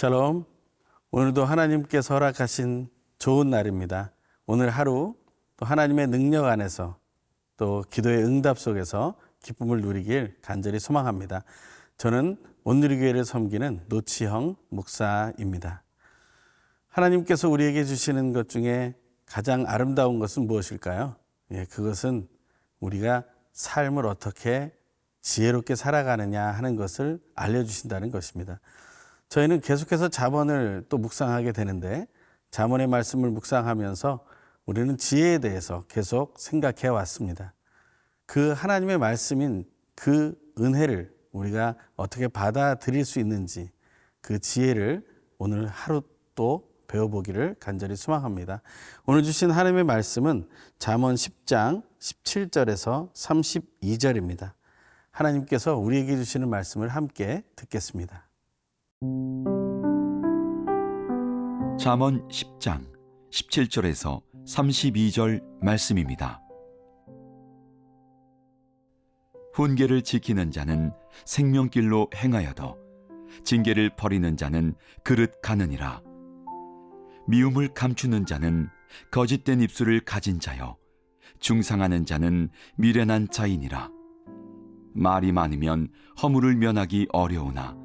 샬롬. 오늘도 하나님께서 허락하신 좋은 날입니다. 오늘 하루 또 하나님의 능력 안에서 또 기도의 응답 속에서 기쁨을 누리길 간절히 소망합니다. 저는 온누리교회를 섬기는 노치형 목사입니다. 하나님께서 우리에게 주시는 것 중에 가장 아름다운 것은 무엇일까요? 그것은 우리가 삶을 어떻게 지혜롭게 살아가느냐 하는 것을 알려주신다는 것입니다. 저희는 계속해서 잠언을 또 묵상하게 되는데, 잠언의 말씀을 묵상하면서 우리는 지혜에 대해서 계속 생각해 왔습니다. 그 하나님의 말씀인 그 은혜를 우리가 어떻게 받아들일 수 있는지, 그 지혜를 오늘 하루 또 배워보기를 간절히 소망합니다. 오늘 주신 하나님의 말씀은 잠언 10장 17절에서 32절입니다. 하나님께서 우리에게 주시는 말씀을 함께 듣겠습니다. 잠언 10장 17절에서 32절 말씀입니다. 훈계를 지키는 자는 생명길로 행하여도 징계를 버리는 자는 그릇 가느니라. 미움을 감추는 자는 거짓된 입술을 가진 자요 중상하는 자는 미련한 자이니라. 말이 많으면 허물을 면하기 어려우나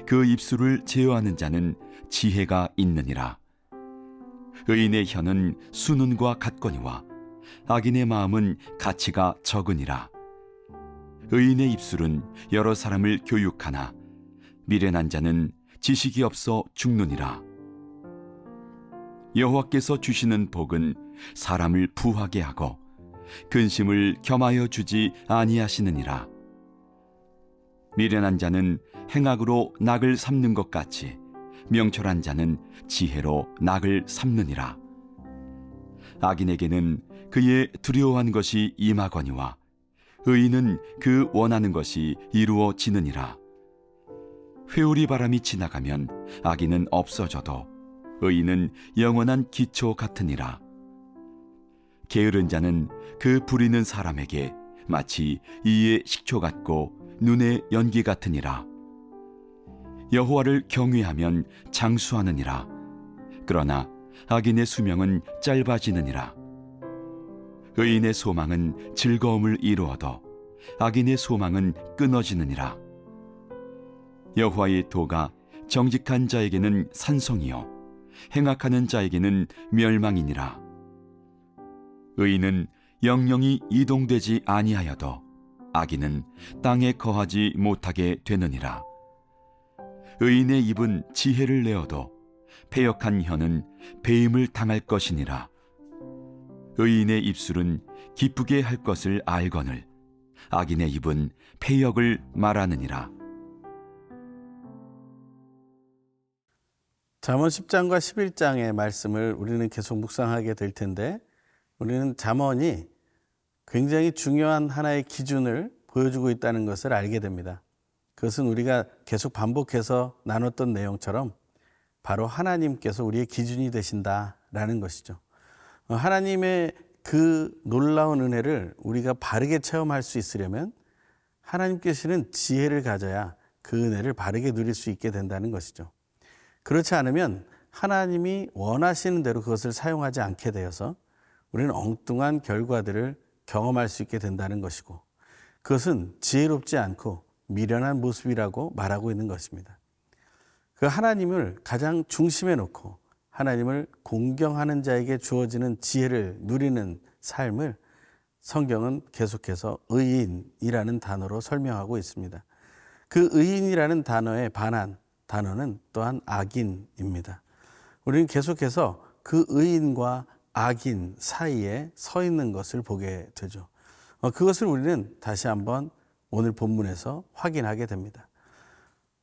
그 입술을 제어하는 자는 지혜가 있느니라. 의인의 혀는 수눈과 같거니와 악인의 마음은 가치가 적으니라. 의인의 입술은 여러 사람을 교육하나 미련한 자는 지식이 없어 죽느니라. 여호와께서 주시는 복은 사람을 부하게 하고 근심을 겸하여 주지 아니하시느니라. 미련한 자는 행악으로 낙을 삼는 것 같이 명철한 자는 지혜로 낙을 삼느니라. 악인에게는 그의 두려워한 것이 임하거니와 의인은 그 원하는 것이 이루어지느니라. 회오리 바람이 지나가면 악인은 없어져도 의인은 영원한 기초 같으니라. 게으른 자는 그 부리는 사람에게 마치 이의 식초 같고 눈의 연기 같으니라. 여호와를 경외하면 장수하느니라. 그러나 악인의 수명은 짧아지느니라. 의인의 소망은 즐거움을 이루어도 악인의 소망은 끊어지느니라. 여호와의 도가 정직한 자에게는 산성이요 행악하는 자에게는 멸망이니라. 의인은 영영이 이동되지 아니하여도 악인은 땅에 거하지 못하게 되느니라. 의인의 입은 지혜를 내어도 패역한 혀는 배임을 당할 것이니라. 의인의 입술은 기쁘게 할 것을 알거늘 악인의 입은 패역을 말하느니라. 잠언 10장과 11장의 말씀을 우리는 계속 묵상하게 될 텐데, 우리는 잠언이 굉장히 중요한 하나의 기준을 보여주고 있다는 것을 알게 됩니다. 그것은 우리가 계속 반복해서 나눴던 내용처럼 바로 하나님께서 우리의 기준이 되신다라는 것이죠. 하나님의 그 놀라운 은혜를 우리가 바르게 체험할 수 있으려면 하나님께서는 지혜를 가져야 그 은혜를 바르게 누릴 수 있게 된다는 것이죠. 그렇지 않으면 하나님이 원하시는 대로 그것을 사용하지 않게 되어서 우리는 엉뚱한 결과들을 경험할 수 있게 된다는 것이고, 그것은 지혜롭지 않고 미련한 모습이라고 말하고 있는 것입니다. 그 하나님을 가장 중심에 놓고 하나님을 공경하는 자에게 주어지는 지혜를 누리는 삶을 성경은 계속해서 의인이라는 단어로 설명하고 있습니다. 그 의인이라는 단어에 반한 단어는 또한 악인입니다. 우리는 계속해서 그 의인과 악인 사이에 서 있는 것을 보게 되죠. 그것을 우리는 다시 한번 오늘 본문에서 확인하게 됩니다.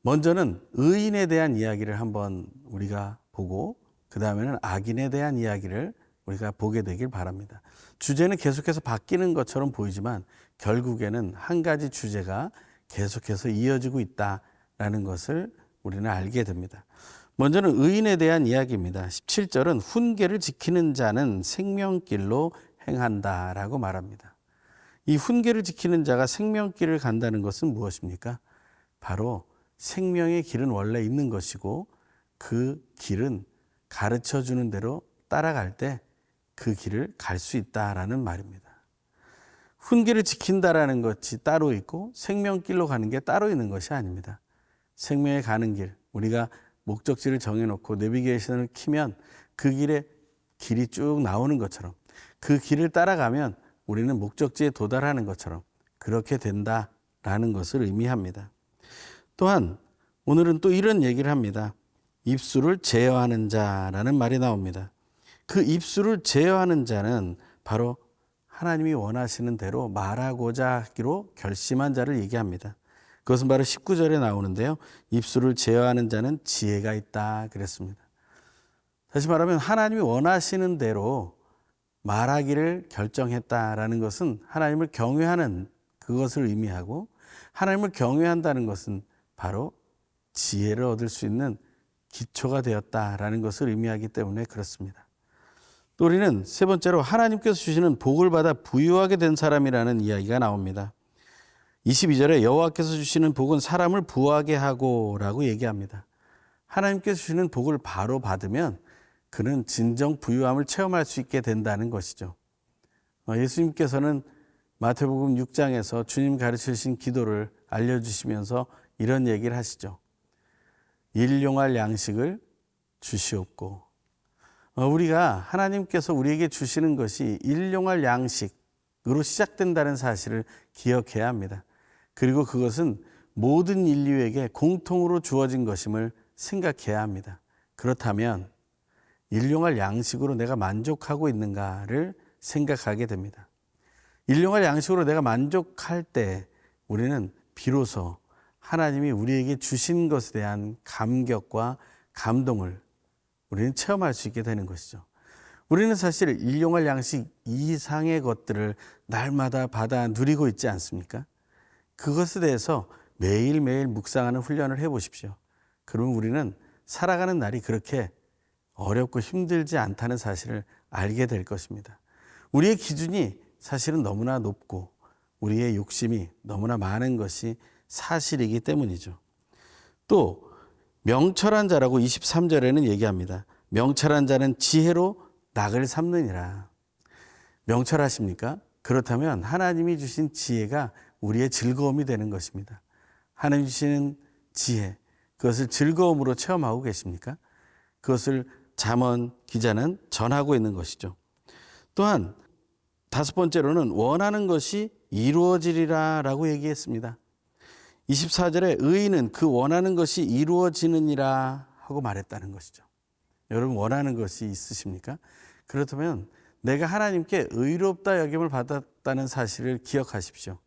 먼저는 의인에 대한 이야기를 한번 우리가 보고, 그 다음에는 악인에 대한 이야기를 우리가 보게 되길 바랍니다. 주제는 계속해서 바뀌는 것처럼 보이지만 결국에는 한 가지 주제가 계속해서 이어지고 있다라는 것을 우리는 알게 됩니다. 먼저는 의인에 대한 이야기입니다. 17절은 훈계를 지키는 자는 생명길로 행한다라고 말합니다. 이 훈계를 지키는 자가 생명길을 간다는 것은 무엇입니까? 바로 생명의 길은 원래 있는 것이고 그 길은 가르쳐 주는 대로 따라갈 때 그 길을 갈 수 있다라는 말입니다. 훈계를 지킨다라는 것이 따로 있고 생명길로 가는 게 따로 있는 것이 아닙니다. 생명에 가는 길, 우리가 목적지를 정해놓고 내비게이션을 키면 그 길이 쭉 나오는 것처럼, 그 길을 따라가면 우리는 목적지에 도달하는 것처럼 그렇게 된다라는 것을 의미합니다. 또한 오늘은 또 이런 얘기를 합니다. 입술을 제어하는 자라는 말이 나옵니다. 그 입술을 제어하는 자는 바로 하나님이 원하시는 대로 말하고자 하기로 결심한 자를 얘기합니다. 그것은 바로 19절에 나오는데요. 입술을 제어하는 자는 지혜가 있다 그랬습니다. 다시 말하면 하나님이 원하시는 대로 말하기를 결정했다라는 것은 하나님을 경외하는 그것을 의미하고, 하나님을 경외한다는 것은 바로 지혜를 얻을 수 있는 기초가 되었다라는 것을 의미하기 때문에 그렇습니다. 또 우리는 세 번째로 하나님께서 주시는 복을 받아 부유하게 된 사람이라는 이야기가 나옵니다. 22절에 여호와께서 주시는 복은 사람을 부하게 하고 라고 얘기합니다. 하나님께서 주시는 복을 바로 받으면 그는 진정 부유함을 체험할 수 있게 된다는 것이죠. 예수님께서는 마태복음 6장에서 주님 가르치신 기도를 알려주시면서 이런 얘기를 하시죠. 일용할 양식을 주시옵고. 우리가 하나님께서 우리에게 주시는 것이 일용할 양식으로 시작된다는 사실을 기억해야 합니다. 그리고 그것은 모든 인류에게 공통으로 주어진 것임을 생각해야 합니다. 그렇다면 일용할 양식으로 내가 만족하고 있는가를 생각하게 됩니다. 일용할 양식으로 내가 만족할 때 우리는 비로소 하나님이 우리에게 주신 것에 대한 감격과 감동을 우리는 체험할 수 있게 되는 것이죠. 우리는 사실 일용할 양식 이상의 것들을 날마다 받아 누리고 있지 않습니까? 그것에 대해서 매일매일 묵상하는 훈련을 해보십시오. 그러면 우리는 살아가는 날이 그렇게 어렵고 힘들지 않다는 사실을 알게 될 것입니다. 우리의 기준이 사실은 너무나 높고 우리의 욕심이 너무나 많은 것이 사실이기 때문이죠. 또 명철한 자라고 23절에는 얘기합니다. 명철한 자는 지혜로 낙을 삼느니라. 명철하십니까? 그렇다면 하나님이 주신 지혜가 우리의 즐거움이 되는 것입니다. 하나님 주시는 지혜, 그것을 즐거움으로 체험하고 계십니까? 그것을 잠언 기자는 전하고 있는 것이죠. 또한 다섯 번째로는 원하는 것이 이루어지리라 라고 얘기했습니다. 24절에 의인은 그 원하는 것이 이루어지느니라 하고 말했다는 것이죠. 여러분 원하는 것이 있으십니까? 그렇다면 내가 하나님께 의롭다 여김을 받았다는 사실을 기억하십시오.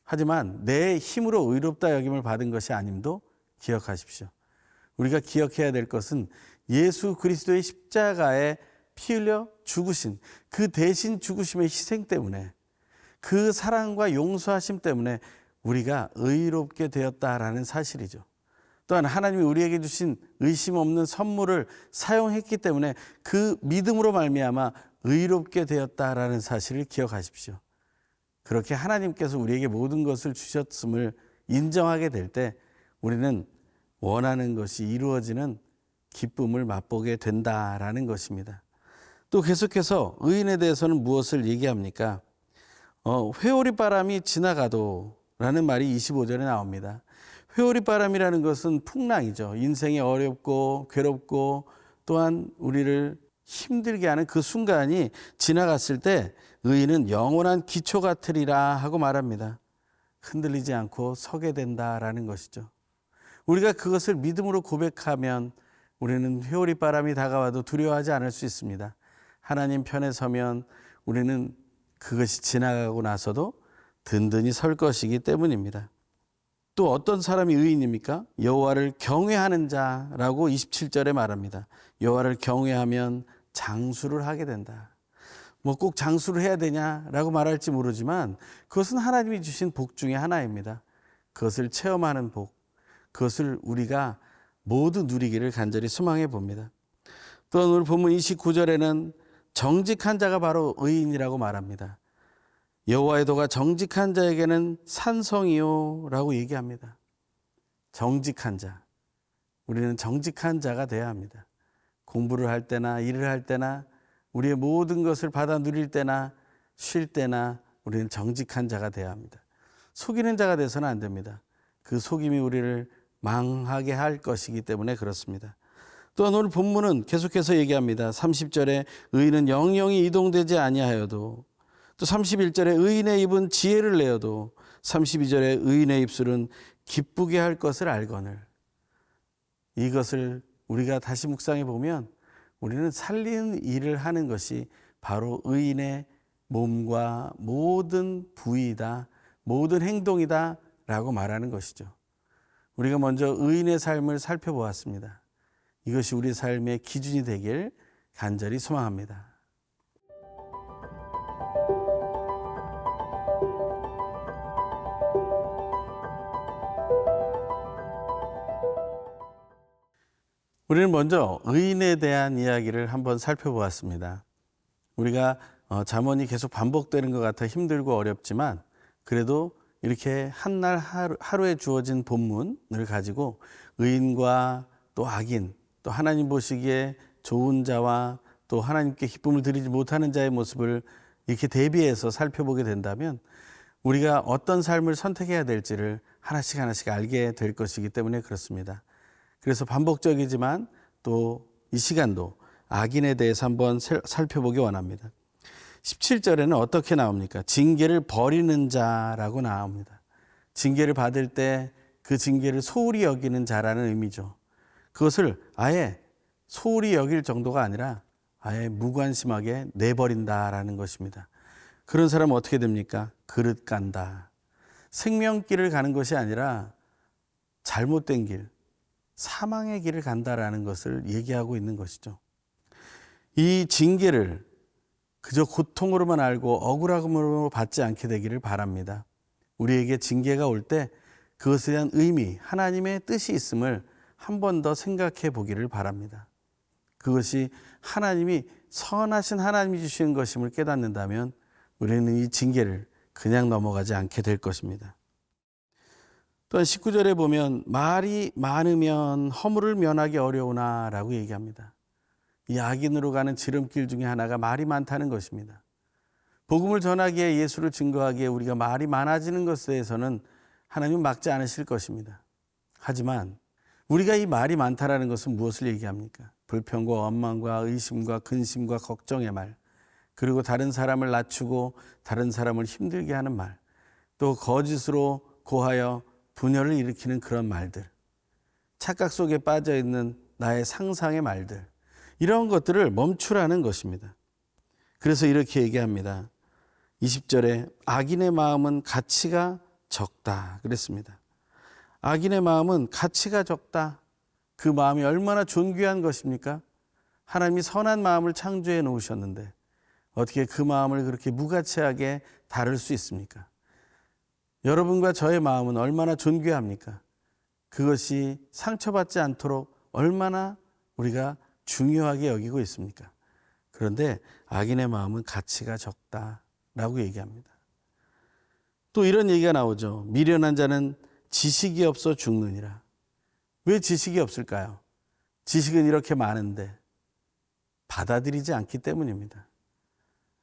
하지만 내 힘으로 의롭다 여김을 받은 것이 아님도 기억하십시오. 우리가 기억해야 될 것은 예수 그리스도의 십자가에 피 흘려 죽으신 그 대신 죽으심의 희생 때문에, 그 사랑과 용서하심 때문에 우리가 의롭게 되었다라는 사실이죠. 또한 하나님이 우리에게 주신 의심 없는 선물을 사용했기 때문에 그 믿음으로 말미암아 의롭게 되었다라는 사실을 기억하십시오. 그렇게 하나님께서 우리에게 모든 것을 주셨음을 인정하게 될 때 우리는 원하는 것이 이루어지는 기쁨을 맛보게 된다라는 것입니다. 또 계속해서 의인에 대해서는 무엇을 얘기합니까? 회오리 바람이 지나가도 라는 말이 25절에 나옵니다. 회오리 바람이라는 것은 풍랑이죠. 인생이 어렵고 괴롭고 또한 우리를 힘들게 하는 그 순간이 지나갔을 때 의인은 영원한 기초 같으리라 하고 말합니다. 흔들리지 않고 서게 된다라는 것이죠. 우리가 그것을 믿음으로 고백하면 우리는 회오리 바람이 다가와도 두려워하지 않을 수 있습니다. 하나님 편에 서면 우리는 그것이 지나가고 나서도 든든히 설 것이기 때문입니다. 또 어떤 사람이 의인입니까? 여호와를 경외하는 자라고 27절에 말합니다. 여호와를 경외하면 장수를 하게 된다. 꼭 장수를 해야 되냐라고 말할지 모르지만 그것은 하나님이 주신 복 중에 하나입니다. 그것을 체험하는 복, 그것을 우리가 모두 누리기를 간절히 소망해 봅니다. 또 오늘 본문 29절에는 정직한 자가 바로 의인이라고 말합니다. 여호와의 도가 정직한 자에게는 산성이요 라고 얘기합니다. 정직한 자. 우리는 정직한 자가 되어야 합니다. 공부를 할 때나 일을 할 때나 우리의 모든 것을 받아 누릴 때나 쉴 때나 우리는 정직한 자가 되어야 합니다. 속이는 자가 돼서는 안 됩니다. 그 속임이 우리를 망하게 할 것이기 때문에 그렇습니다. 또한 오늘 본문은 계속해서 얘기합니다. 30절에 의인은 영영이 이동되지 아니하여도, 또 31절에 의인의 입은 지혜를 내어도, 32절에 의인의 입술은 기쁘게 할 것을 알거늘. 이것을 우리가 다시 묵상해 보면 우리는 살리는 일을 하는 것이 바로 의인의 몸과 모든 부위이다, 모든 행동이다 라고 말하는 것이죠. 우리가 먼저 의인의 삶을 살펴보았습니다. 이것이 우리 삶의 기준이 되길 간절히 소망합니다. 우리는 먼저 의인에 대한 이야기를 한번 살펴보았습니다. 우리가 잠언이 계속 반복되는 것 같아 힘들고 어렵지만 그래도 이렇게 한날 하루에 주어진 본문을 가지고 의인과 또 악인, 또 하나님 보시기에 좋은 자와 또 하나님께 기쁨을 드리지 못하는 자의 모습을 이렇게 대비해서 살펴보게 된다면 우리가 어떤 삶을 선택해야 될지를 하나씩 하나씩 알게 될 것이기 때문에 그렇습니다. 그래서 반복적이지만 또 이 시간도 악인에 대해서 한번 살펴보기 원합니다. 17절에는 어떻게 나옵니까? 징계를 버리는 자라고 나옵니다. 징계를 받을 때 그 징계를 소홀히 여기는 자라는 의미죠. 그것을 아예 소홀히 여길 정도가 아니라 아예 무관심하게 내버린다라는 것입니다. 그런 사람은 어떻게 됩니까? 그릇 간다. 생명길을 가는 것이 아니라 잘못된 길, 사망의 길을 간다라는 것을 얘기하고 있는 것이죠. 이 징계를 그저 고통으로만 알고 억울함으로 받지 않게 되기를 바랍니다. 우리에게 징계가 올 때 그것에 대한 의미, 하나님의 뜻이 있음을 한 번 더 생각해 보기를 바랍니다. 그것이 하나님이 선하신 하나님이 주시는 것임을 깨닫는다면 우리는 이 징계를 그냥 넘어가지 않게 될 것입니다. 또한 19절에 보면 말이 많으면 허물을 면하기 어려우나 라고 얘기합니다. 이 악인으로 가는 지름길 중에 하나가 말이 많다는 것입니다. 복음을 전하기에 예수를 증거하기에 우리가 말이 많아지는 것에 대해서는 하나님은 막지 않으실 것입니다. 하지만 우리가 이 말이 많다라는 것은 무엇을 얘기합니까? 불평과 원망과 의심과 근심과 걱정의 말, 그리고 다른 사람을 낮추고 다른 사람을 힘들게 하는 말, 또 거짓으로 고하여 분열을 일으키는 그런 말들, 착각 속에 빠져 있는 나의 상상의 말들, 이런 것들을 멈추라는 것입니다. 그래서 이렇게 얘기합니다. 20절에 악인의 마음은 가치가 적다 그랬습니다. 악인의 마음은 가치가 적다. 그 마음이 얼마나 존귀한 것입니까? 하나님이 선한 마음을 창조해 놓으셨는데 어떻게 그 마음을 그렇게 무가치하게 다룰 수 있습니까? 여러분과 저의 마음은 얼마나 존귀합니까? 그것이 상처받지 않도록 얼마나 우리가 중요하게 여기고 있습니까? 그런데 악인의 마음은 가치가 적다라고 얘기합니다. 또 이런 얘기가 나오죠. 미련한 자는 지식이 없어 죽느니라. 왜 지식이 없을까요? 지식은 이렇게 많은데 받아들이지 않기 때문입니다.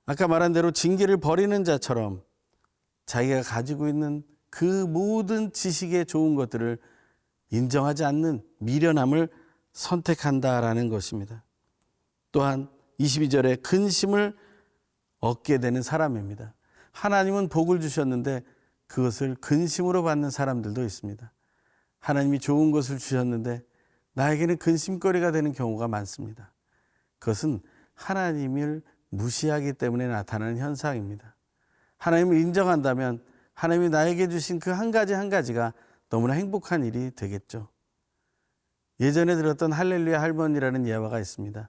아까 말한 대로 징계를 버리는 자처럼 자기가 가지고 있는 그 모든 지식의 좋은 것들을 인정하지 않는 미련함을 선택한다라는 것입니다. 또한 22절에 근심을 얻게 되는 사람입니다. 하나님은 복을 주셨는데 그것을 근심으로 받는 사람들도 있습니다. 하나님이 좋은 것을 주셨는데 나에게는 근심거리가 되는 경우가 많습니다. 그것은 하나님을 무시하기 때문에 나타나는 현상입니다. 하나님을 인정한다면 하나님이 나에게 주신 그 한 가지 한 가지가 너무나 행복한 일이 되겠죠. 예전에 들었던 할렐루야 할머니라는 예화가 있습니다.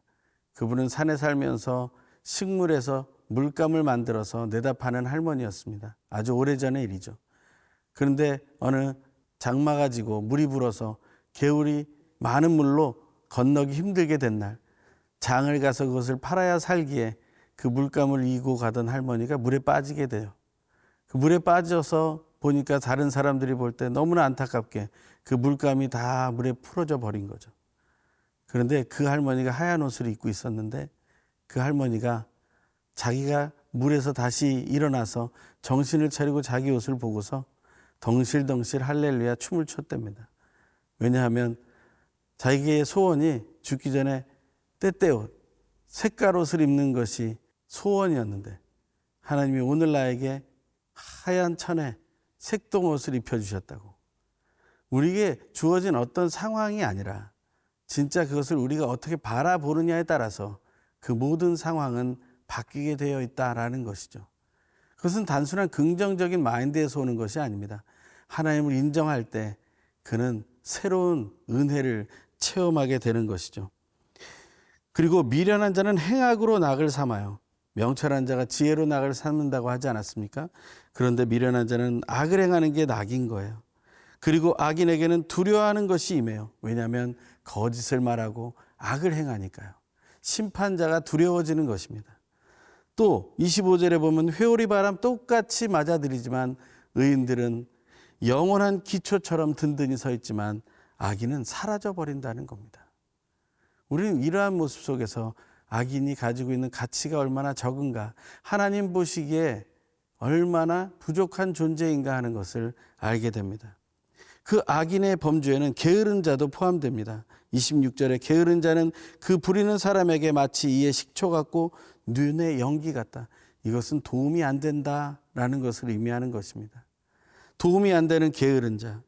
그분은 산에 살면서 식물에서 물감을 만들어서 내다 파는 할머니였습니다. 아주 오래전의 일이죠. 그런데 어느 장마가 지고 물이 불어서 개울이 많은 물로 건너기 힘들게 된 날, 장을 가서 그것을 팔아야 살기에 그 물감을 이고 가던 할머니가 물에 빠지게 돼요. 그 물에 빠져서 보니까 다른 사람들이 볼 때 너무나 안타깝게 그 물감이 다 물에 풀어져 버린 거죠. 그런데 그 할머니가 하얀 옷을 입고 있었는데 그 할머니가 자기가 물에서 다시 일어나서 정신을 차리고 자기 옷을 보고서 덩실덩실 할렐루야 춤을 췄답니다. 왜냐하면 자기의 소원이 죽기 전에 때때옷, 색깔 옷을 입는 것이 소원이었는데 하나님이 오늘 나에게 하얀 천에 색동 옷을 입혀주셨다고. 우리에게 주어진 어떤 상황이 아니라 진짜 그것을 우리가 어떻게 바라보느냐에 따라서 그 모든 상황은 바뀌게 되어 있다라는 것이죠. 그것은 단순한 긍정적인 마인드에서 오는 것이 아닙니다. 하나님을 인정할 때 그는 새로운 은혜를 체험하게 되는 것이죠. 그리고 미련한 자는 행악으로 낙을 삼아요. 명철한 자가 지혜로 낙을 삼는다고 하지 않았습니까? 그런데 미련한 자는 악을 행하는 게 낙인 거예요. 그리고 악인에게는 두려워하는 것이 임해요. 왜냐하면 거짓을 말하고 악을 행하니까요. 심판자가 두려워지는 것입니다. 또 25절에 보면 회오리 바람 똑같이 맞아들이지만 의인들은 영원한 기초처럼 든든히 서 있지만 악인은 사라져버린다는 겁니다. 우리는 이러한 모습 속에서 악인이 가지고 있는 가치가 얼마나 적은가, 하나님 보시기에 얼마나 부족한 존재인가 하는 것을 알게 됩니다. 그 악인의 범주에는 게으른 자도 포함됩니다. 26절에 게으른 자는 그 부리는 사람에게 마치 이에 식초 같고 눈의 연기 같다. 이것은 도움이 안 된다라는 것을 의미하는 것입니다. 도움이 안 되는 게으른 자,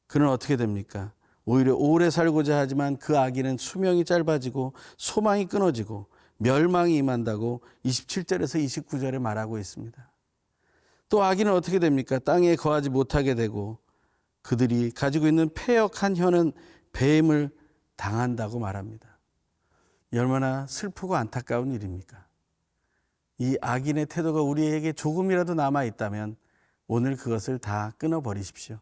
그는 어떻게 됩니까? 오히려 오래 살고자 하지만 그 악인은 수명이 짧아지고 소망이 끊어지고 멸망이 임한다고 27절에서 29절에 말하고 있습니다. 또 악인은 어떻게 됩니까? 땅에 거하지 못하게 되고 그들이 가지고 있는 패역한 혀는 배임을 당한다고 말합니다. 얼마나 슬프고 안타까운 일입니까? 이 악인의 태도가 우리에게 조금이라도 남아 있다면 오늘 그것을 다 끊어버리십시오.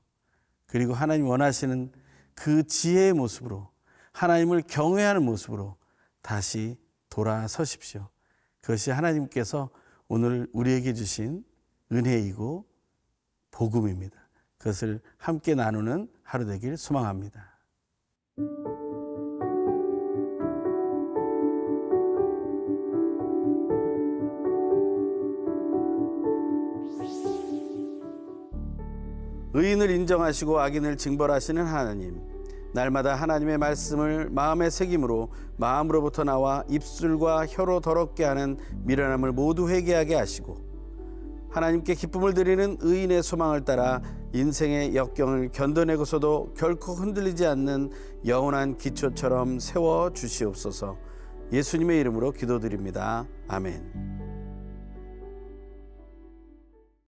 그리고 하나님 원하시는 그 지혜의 모습으로, 하나님을 경외하는 모습으로 다시 돌아서십시오. 그것이 하나님께서 오늘 우리에게 주신 은혜이고 복음입니다. 그것을 함께 나누는 하루 되길 소망합니다. 의인을 인정하시고 악인을 징벌하시는 하나님, 날마다 하나님의 말씀을 마음에 새김으로 마음으로부터 나와 입술과 혀로 더럽게 하는 미련함을 모두 회개하게 하시고 하나님께 기쁨을 드리는 의인의 소망을 따라 인생의 역경을 견뎌내고서도 결코 흔들리지 않는 영원한 기초처럼 세워 주시옵소서. 예수님의 이름으로 기도드립니다. 아멘.